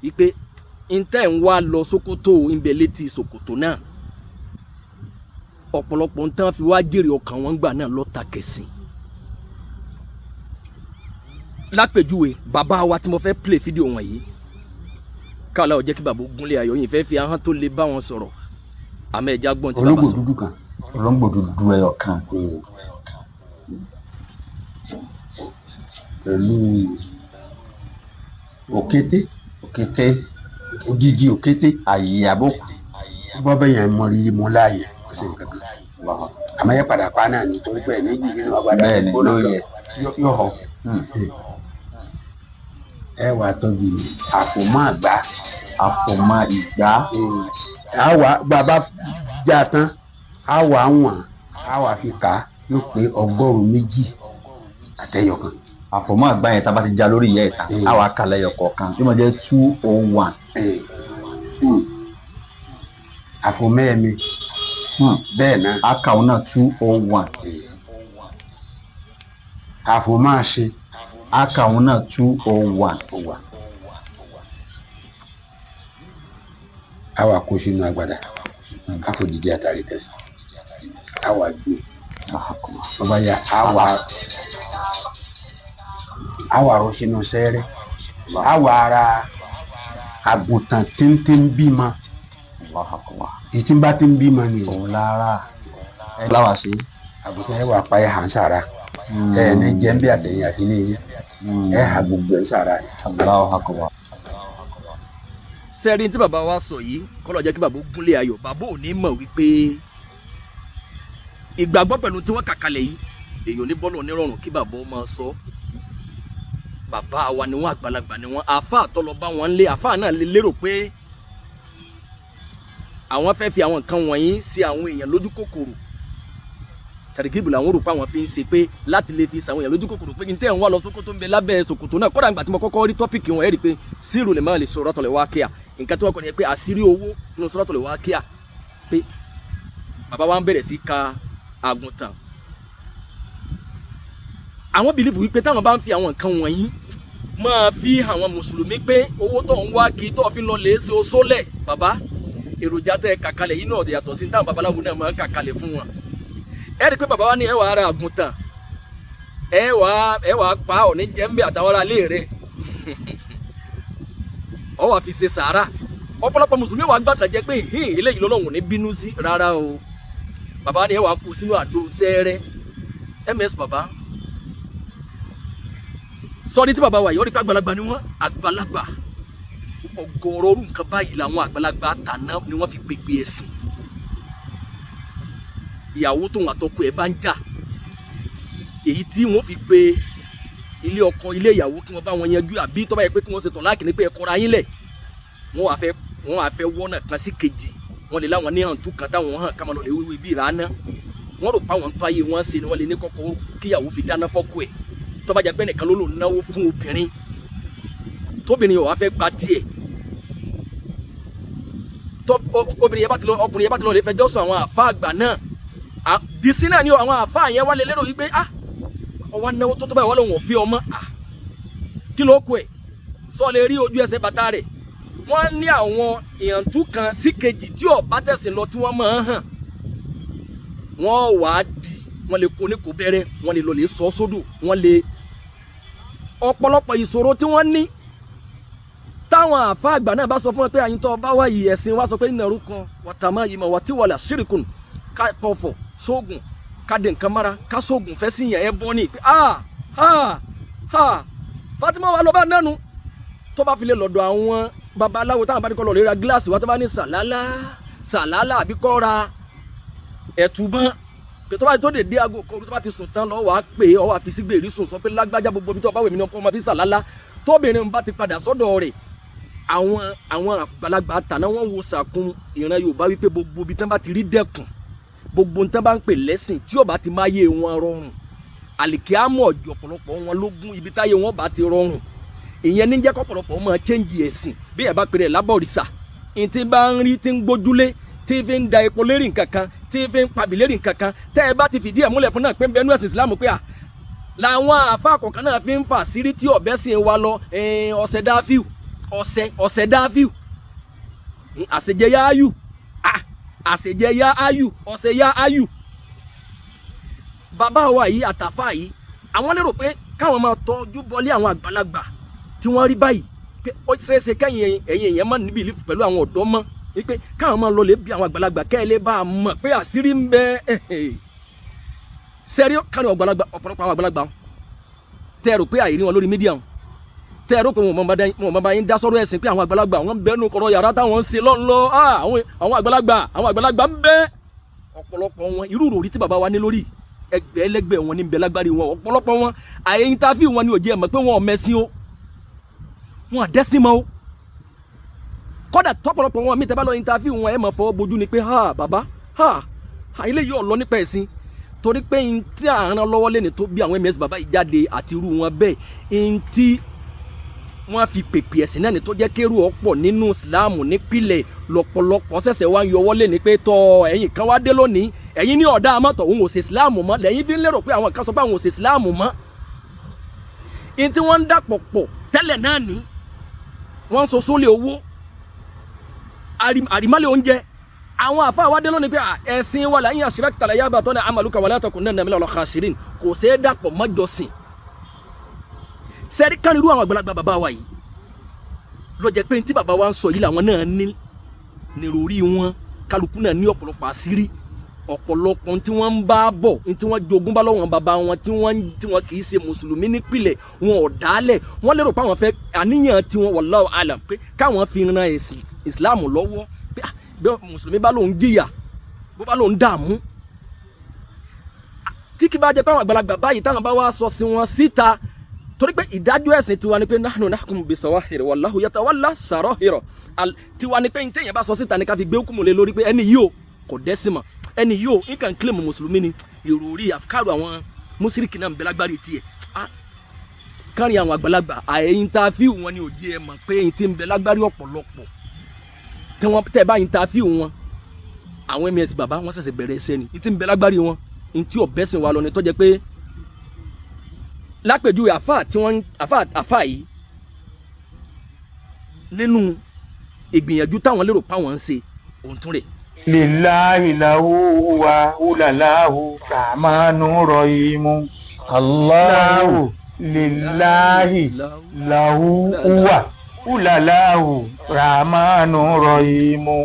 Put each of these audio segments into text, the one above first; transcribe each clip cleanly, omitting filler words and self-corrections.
wípé intẹ́ ń wá lọ Sókótó ìbẹ̀ létí Sòkòtò náà ọ̀pọ̀lọpọ̀ ń tán fi wá jèrè ọkàn wọn gbà náà lọ́ta kẹsìn. Lápèjúwe bàbá wa tí mo fẹ́ play fídíò wọn yìí káàlà ó jẹ́ kí bàbá Ògúnlé Ayọ̀ yìí fẹ́ fi ahọ́n tó lè bá wọn sọ̀rọ̀ àmọ́ ẹja gbọ́n tí bàbá sọ. Olóńgbò dúdú ẹyọ kan pẹ̀lú òkété odidi òkété àyè àbòkù bọ́ bẹ́yẹn mọ rí mọ́ láàyè kò sí nǹkan kan àmọ́ yẹ padà pa náà nítorí pé ní ìlú nínú agbada olóyè yóò họ ẹ wà tọ́jú àfòmọ́ ìgbà àwa bàbá já tán àwa wọ̀n àwa fi kà á ló pé 200 àtẹyọkan. Àfòmọ́ àgbà yẹn tá a bá ti já lórí ìyá ẹ̀ta àwa kalẹ̀ ẹyọ kọ̀ọ̀kan yóò máa jẹ́ 201. Àfòmọ́ ẹ̀mí bẹ́ẹ̀ náà àkàwọn náà 201. àfòmọ́ àṣe àkàwọn náà 201. àwa kó sínú agbada àfòdìdí àtàrí kẹsì àwa gbé ọba ya àwa rọ sínú sẹ́rẹ́ àwa ara àgùntàn tí ń bímọ ìtí bá ti ń bímọ ni òun lára ẹ láwa ṣe àgùntàn ẹ wà pa ẹ hàn sára ẹ ní jẹ́ ń bí àtẹ̀yìn àti ní ẹ hà gbogbo ẹ sára. Sẹ́rin tí bàbá wa sọ yìí kọ́lọ̀ jẹ́ kí bàbá Ògúnlé Ayọ̀ bàbá ò ní mọ̀ wípé ìgbàgbọ́ pẹ̀lú tí wọ́n kà kalẹ̀ yìí èèyàn ní bọ́ọ̀lù onírọ̀rùn kí bàbá ó máa sọ. Bàbá wa ni wọ́n àgbàlagbà ni wọ́n àáfàá tọ́lọ bá wọn lé àáfàá náà lè lérò pé àwọn fẹ́ fi àwọn nǹkan wọ̀nyí sí àwọn èèyàn lójú kòkòrò tàrígìbù làwọn rò pé àwọn fi ń ṣe pé láti lè fi sàwọn èèyàn lójú kòkòrò pé n tẹ́ ń wá lọ Sókótó ń bẹ lábẹ́ Sòkòtò náà kódà nígbà tí mo kọ́kọ́ rí tọ́pìkì wọn ẹ̀ rí i pé sírù lè má lè Suratul Waqi'a nǹkan tí wọ́n kọ́ ni pé àṣírí owó nínú Suratul Waqi'a pé bàbá wa ń bẹ̀rẹ̀ sí ka àgùntàn. Àwọn bìlífù wípé táwọn bá ń fi àwọn nǹkan wọ̀nyí máa fi àwọn mùsùlùmí pé owó tó ń wá kí tó fi lọ lè ṣe oṣólẹ̀ bàbá èròjà tẹ kàkalẹ̀ yìí náà yàtọ̀ sí táwọn babaláwo náà máa ń kàkalẹ̀ fún wọn. Ẹ rí i pé bàbá wa ní ẹ wàá ra àgùntàn ẹ wàá pa Ọọ̀ni jẹ́ńbẹ́ àtàwọn ará ilé rẹ̀ ọ wàá fi ṣe sàárà. Ọ̀pọ̀lọpọ̀ mùsùlùmí wàá gbàtàn jẹ́ pé eléyìí lọ́lọ́run ní bínú sí rárá o. Bàbá wa ní ẹ wàá kú sínú àdó sẹ́rẹ́ ms bàbá sọ́ọ́dí tí bàbá wa yìí ó rí pé àgbàlagbà ni wọ́n àgbàlagbà ọ̀gọ̀rọ̀ orú nǹkan báyìí làwọn àgbàlagbà tàná ni wọ́n fi gbégbé ẹ̀sìn. Ìyàwó tóun àtọkọ ẹ̀ bá ń jà èyí tí wọ́n fi pe ilé ọkọ ilé ìyàwó kí wọ́n bá wọn yanjú àbí tó bá yẹ pé kí wọ́n ṣe tọ̀láàkì ní pé ẹ kọra yín lẹ̀ wọ́n wàá fẹ́ wọ́nà kan sí kejì wọ́n lè láwọn ní àǹtú kan táwọn hàn kámọ́ lọ lè wíwí bí ìrànà wọ́n rò pa àwọn tó ayé wọn ṣe ni wọ́n lè ní kọ́kọ́ kíyàwó fi dáná fọ́kọ ẹ̀ tó bá jẹ́ pé nìkan ló lò náwó fún obìnrin tóbìnrin wàá fẹ́ gba tiẹ̀ ọkùnrin yẹn bá ti lọ lè fẹjọ́ sùn àwọn àfa àgbà náà dìísí náà ni àwọn àfa yẹn wá lè lérò wípé ọwọ́ náwó tó báyìí wọ́n lòun ò fi ọmọ kí ló kọ ẹ̀ sọ lè rí ojú ẹsẹ̀ bàtà rẹ̀ wọ́n ní àwọn ìyàntú kan sí kejì tí ọ̀bá tẹ̀sìn lọ tí wọ́n máa ń hàn wọ́n wàá di wọ́n lè kó ní kó bẹ̀rẹ̀ wọ́n lè lọ lè sọ sódò wọ́n lè ọ̀pọ̀lọpọ̀ ìṣòro tí wọ́n ní táwọn àfa àgbà náà bá sọ fún wọn pé àyíntọ́ bá wà yìí ẹ̀sìn wa sọ pé ìnàrú kan wàtàmá yìí mà wàtí wàlà ṣírìkùn ká pọ̀fọ̀ sóògùn ká dé nǹkan mára ká sóògùn fẹ́ sí yẹn ẹ bọ́ ní pé Fatima wa lọ bá nánu tó bá fi lè lọ́dọ̀ àwọn babaláwo táwọn bá ní kọ́ lọ lè ra gíláàsì wa tó bá ní sàlálà àbí kọ́ ra ẹ̀tùbọ́n pé tó bá tó dé dé aago kan tó bá ti sùn tán lọ́wọ́ á pè é ọwọ́ àfi sígbèrè sùn sọ pé lágbájá gbogbo ibi tó bá wèmí náà kó máa fi sàlálà tóbìnrin bá ti padà sọ́dọ̀ rẹ̀ àwọn àgbàlagbà tàná wọ́n wo sàkún ìran Yorùbá wípé gbogbo ibi tán bá ti rí dẹ́kun gbogbo tán bá ń pè lẹ́sìn tí ó bá ti máa yé wọn rọrùn àlìkíámọ̀ ọ̀jọ̀ ọ̀pọ̀lọpọ̀ wọn lógún ibi táyé wọn bá ti rọrùn ìyẹn ní jẹ́ kọ́pọ̀lọpọ̀ máa chẹ́ǹgì ẹ̀sìn bí ẹ̀ bá pèrè ẹ̀ lábọ̀rìṣà ìtì bá ń rí tí ń gbójúlé tí fi ń da epo lérí nǹkan kan tí fi ń pabì lérí nǹkan kan tẹ́ ẹ bá ti fìdí ẹ̀ múlẹ̀ fún náà pé ń bẹnu ẹ̀sìn Islam pé làwọn àfa kọ̀ọ̀kan náà fi ń fà sírí tí ọ̀bẹ sì ń wa lọ ọ̀sẹ̀ dáfíù ọ̀sẹ̀ dáfíù àṣejẹ yá ayù àṣejẹ yá ayù ọ̀sẹ̀ yá ayù. Bàbá wa yìí àtàfà yìí àwọn lérò pé káwọn máa tọ́jú bọlé àwọn àgbàlagbà tí wọ́n rí báyìí pé ó ṣeéṣe kẹ́yìn ẹ̀yìn èèyàn máa níbi ìlífù pẹ̀lú àwọn ọ̀dọ́ mọ́ wípé káwọn máa lọ lè bí àwọn àgbàlagbà kẹ́lẹ́ bá a mọ̀ pé àṣírí ń bẹ sẹ́rí kárí ọ̀pọ̀lọpọ̀ àwọn àgbàlagbà tẹ́ ẹ rò pé àìrí wọn lórí mídíà tẹ́ ẹ rò pé wọn bá yín dá sọ́rọ̀ ẹ̀sìn pé àwọn àgbàlagbà wọn bẹ́ẹ̀ nù kọ̀rọ̀ yàrá táwọn ń ṣe lọ́nlọ́ àwọn àgbàlagbà ń bẹ ọ̀pọ̀lọpọ̀ wọn irú ròrí tí bàbá wa ní lórí ẹgbẹ́ wọn ní bẹ lágbárí wọn ọ̀pọ̀lọpọ̀ wọn àyè interview wọn ni ò jẹ́ mọ̀ pé wọn ò mẹ́sìn o wọn àdẹ́sìn mọ́ o kọ́dà tọ́pọ̀lọpọ̀ wọn mi tẹ́ bá lọ interview wọn ẹ̀ máa fọwọ́ bojú ni pé bàbá ilé yìí ò lọ nípa ẹ̀sìn torí pé n tí à ń rán lọ́wọ́ lẹ́ni tó bí àwọn ms bàbá yìí jáde àti irú wọn bẹ́ẹ̀ n tí wọ́n fi pèpè ẹ̀sìn náà ni tó jẹ́ kérú ọ̀pọ̀ nínú ìsìláàmù nípìnlẹ̀ lọ́pọ̀lọpọ̀ ṣẹ̀ṣẹ̀ wá ń yọwọ́ lẹ́ni pé tọ́ ẹ̀yin kan wá dé lónìí ẹ̀yin ní ọ̀dà àmọ́tọ̀ òun ò ṣe ìsìláàmù mọ́ lẹ́yìn fi ń lérò pé àwọn kan sọ pé àwọn ò ṣe ìsìláàmù mọ́ n tí wọ́n ń dàpọ̀ pọ̀ tẹ́lẹ̀ náà ní wọ́n ń so sólè owó àrímálẹ̀ oúnjẹ àwọn àfáà wá dé lónìí pé ẹ̀sìn wà láyìn àṣírákìtà láyé àbàtọ́ ní amaluka wà látọkùn náà nàmílẹ̀ ọ̀lọ́kà àṣírín kò ṣeé dàpọ̀ mọ́jọsìn sẹ́rí kánirú àwọn àgbàlagbà bàbá wa yìí ló jẹ́ pé ní tí bàbá wa ń sọ yìí làwọn náà ní níròrí wọn kálukú náà ní ọ̀pọ̀lọpọ̀ àṣírí ọ̀pọ̀lọpọ̀ tí wọ́n ń bá bọ̀ tí wọ́n jogún bá lọ́wọ́ bàbá wọn tí wọ́n kì í ṣe mùsùlùmí nípìlẹ̀ wọn ò dálẹ̀ wọ́n lérò pé àwọn fẹ́ àníyàn tí wọ́n wallahu alam pé káwọn fi ran ẹ̀sìn ìsìláàmù lọ́wọ́ pé bí mùsùlùmí bá lòun jìyà bó bá lòun dààmú tí kì bá jẹ́ pé àwọn àgbàlagbà báyìí táwọn bá wá sọ sí wọn síta torí pé ìdájọ́ ẹ̀sìn tiwa ni pé nahnu nahkumu bisawahir wallahu yatawalla sarahir tiwa ni pé ní téèyàn bá sọ síta ni ká fi gbé hukumu lé lórí pé ẹni yìí o kò dẹ́sìn mọ́ ẹni yìí o nǹkan kílèmù mùsùlùmí ni ìròrí àfikàrò àwọn mùsírìkì náà ń bẹ lágbárí tiẹ̀ kárin àwọn àgbàlagbà àyẹ̀yìn tá a fi wọn ni òdi ẹ̀ mọ̀ pé ẹ̀yìn tí ń bẹ lágbárí ọ̀pọ̀lọpọ̀ tí wọ́n tẹ̀ báyìí tá a fi wọn àwọn ms bàbá wọn ṣẹ̀ṣẹ̀ bẹ̀rẹ̀ ẹsẹ̀ ni ní tí ń bẹ lágbárí wọn ní tí ọ̀bẹ́sìn wa lọ ni tó jẹ́ pé lápèjúwe àfà yìí nínú ìgbìyànjú táwọn lérò páwọn ń ṣe òun tún rè. lillahi lahu wa ulalahu rahmanu rahimu Allahu lillahi lahu wa ulalahu rahmanu rahimu.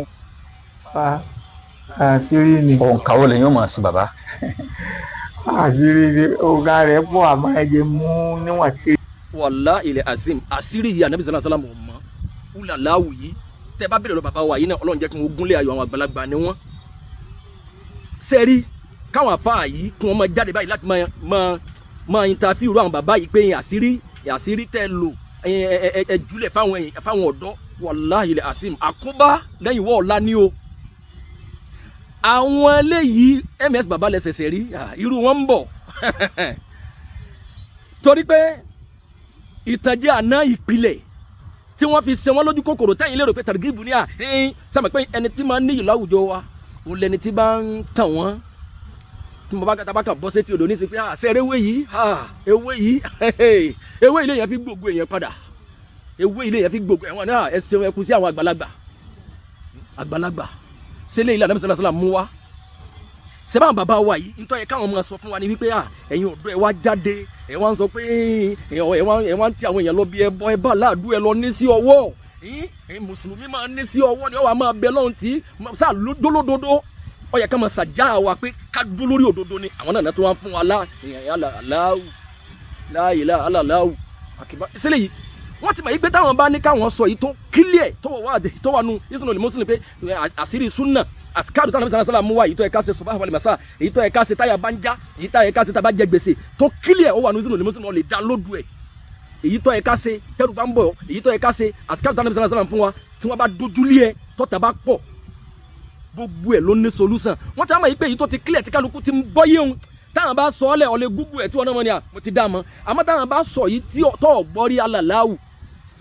Àṣírí ni. òǹkàwọ́ lẹ́yìn ọmọ sí bàbá. Àṣírí ni ọ̀gá rẹ̀ pọ̀ àmọ́ ẹ̀jẹ̀ mú níwọ̀n kiri. Wallahi ilẹ̀ azim àṣírí yìí ànábì sallallahu alaihi wasallam mọ́ ulalahu yìí tẹ́ bá bèrè lọ bàbá wa yìí náà ọlọ́run jẹ́ kí wọ́n gúnlé ayọ̀ àwọn àgbàlagbà ni wọ́n. sẹ́rí káwọn àfáà yìí kí wọ́n máa jáde báyìí láti máa interview irú àwọn bàbá yìí pé àṣírí tẹ́ lò ẹ jùlẹ̀ fáwọn ọ̀dọ́ Wallahi ilẹ̀ azim àkóbá lẹ́yìn wọ́ ọ̀la ni o. àwọn eléyìí ms bàbá lẹ́sẹ̀sẹ̀ rí irú wọn ń bọ̀ torí pé ìtànjẹ àná ìpìlẹ̀ tí wọ́n fi ṣe wọ́n lójú kòkòrò tẹ́yìn lérò pé tàrgíbù ní sàmì pé ẹni tí máa ń níyì láwùjọ wa òun lẹni tí bá ń tàn wọ́n tí mo bá kà bọ́ sétí odò ní sí pé ṣe ewé yìí ilé yẹn fi gbogbo èèyàn padà ewé ilé yẹn fi gbogbo ẹ̀wọ̀n náà ẹ ṣeun ẹ kú sí àwọn àgbàlagbà sílé ilé àdámísọ́lá sọ́lá mú wá sẹ́bàá bàbá wa yìí nítorí ẹ̀ káwọn máa sọ fún wa ní wípé ẹ̀yin ọ̀dọ́ ẹ wá jáde ẹ wá ń sọ pé ẹ wá ń ti àwọn èèyàn lọ bí ẹbọ ẹ bá láàdú ẹ lọ ní sí ọwọ́ mùsùlùmí máa ní sí ọwọ́ ni wọ́n wá máa bẹ lọ́hùn tí sáà dólódodo ó yẹ ká máa ṣàjá wa pé ká dúró lórí òdodo ni àwọn náà tó wá fún wa láàyè sílẹ̀ yìí wọ́n ti mọ̀ yí pé táwọn bá ní káwọn sọ yìí tó kílíẹ̀ tó wà nù ìsúná ní mùsùlùmí pé àṣírí súnà àsìkáàdù táwọn nàbí sàlá mú wa èyí tó ẹ̀ka ṣe subah wal masa èyí tó ẹ̀ka ṣe táyà bá ń já èyí tó ẹ̀ka ṣe tá a bá jẹ gbèsè tó kílíẹ̀ ó wà nù ìsúná ní mùsùlùmí ó lè download ẹ̀ èyí tó ẹ̀ka ṣe tẹ́rù bá ń bọ̀ èyí tó ẹ̀ka ṣe àsìkáàdù táwọn nàbí sàlá fún wa tí wọ́n bá dojúlé ẹ̀ tọ́ta bá pọ̀ gbogbo ẹ̀ ló ní solution wọ́n ti mọ̀ yí pé èyí tó ti kílíẹ̀ tí kálukú ti ń bọ́ yéhun táwọn bá sọ ọ́ lẹ̀ ọ̀lẹ́ gúgú ẹ̀ tí wọ́n náà mọ̀ ni mo ti dá mọ́ àmọ́ táwọn bá sọ yìí tí tọ́ ọ̀gbọ́rí alàláwù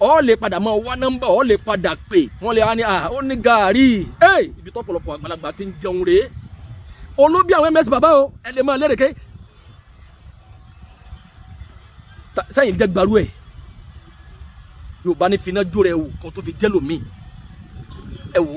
ọ lè padà máa wá nọ́mbà ọ lè padà pè wọ́n lè wá ní ó ní gàárì ibi tọ́pọ̀lọpọ̀ àgbàlagbà ti ń jẹun rèé olóbi àwọn ms bàbá o ẹ lè máa lérèké sẹ́yìn jẹ́ gbarú ẹ̀ Yorùbá ní finá jó rẹ̀ wò kó tó fi jẹ́ lòmíì ẹ wò